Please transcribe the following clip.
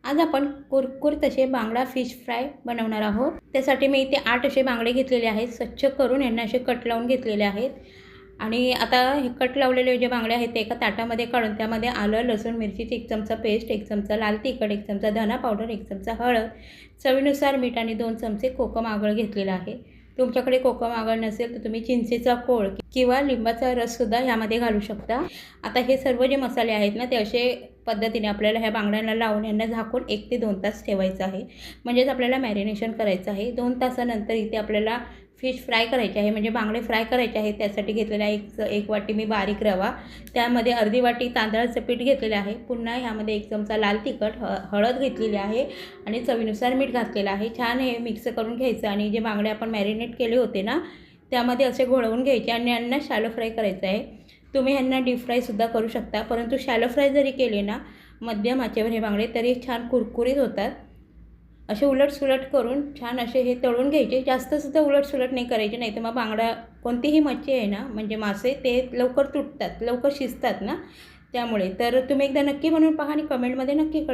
आज आपण कुरकुरीत असे बांगडा फिश फ्राय बनवणार आहोत। त्यासाठी मी इथे 8 असे बांगडे घेतलेले आहेत। स्वच्छ करून यांना असे कट लावून घेतलेले आहेत। आणि आता हे कट लावलेले जे बांगडे आहेत ते एका ताटामध्ये काढून त्यामध्ये आलं, लसूण, मिरचीची 1 चमचा पेस्ट, 1 चमचा लाल तिखट, 1 चमचा धना पावडर, 1 चमचा हळद, चवीनुसार मीठ आणि 2 चमचे कोकम आगळ घेतलेला आहे। तुमच्याकडे कोकम आगळ नसेल तर तुम्ही चिंचेचा कोळ किंवा लिंबाचा रससुद्धा ह्यामध्ये घालू शकता। आता हे सर्व जे मसाले आहेत ना ते असे पद्धतीने आपल्याला ह्या बांगड्यांना लावून यांना झाकून 1 ते 2 तास ठेवायचं आहे। म्हणजेच आपल्याला मॅरिनेशन करायचं आहे। 2 तासानंतर इथे आपल्याला फिश फ्राय करायचे आहे, म्हणजे बांगडे फ्राय करायचे आहे। त्यासाठी घेतलेला एक वाटी मी बारीक रवा, त्यामध्ये अर्धी वाटी तांदळाचं पीठ घेतलेलं आहे। पुन्हा ह्यामध्ये 1 चमचा लाल तिखट, हळद घेतलेली आहे आणि चवीनुसार मीठ घातलेलं आहे। छान हे मिक्स करून घ्यायचं आणि जे बांगडे आपण मॅरिनेट केले होते ना त्यामध्ये असे घोळवून घ्यायचे आणि यांना शॅलो फ्राय करायचं आहे। तुम्ही ह्यांना डीप फ्रायसुद्धा करू शकता, परंतु शॅलो फ्राय जरी केले ना मध्यम आचेवर हे बांगडे तरी छान कुरकुरीत होतात। असे उलटसुलट करून छान असे हे तळून घ्यायचे। जास्तसुद्धा उलटसुलट नाही करायचे, नाही तर मग बांगडा कोणतीही मच्छी आहे ना म्हणजे मासे ते लवकर तुटतात, लवकर शिजतात ना, त्यामुळे तर तुम्ही एकदा नक्की बनवून पहा आणि कमेंटमध्ये नक्की कळवा।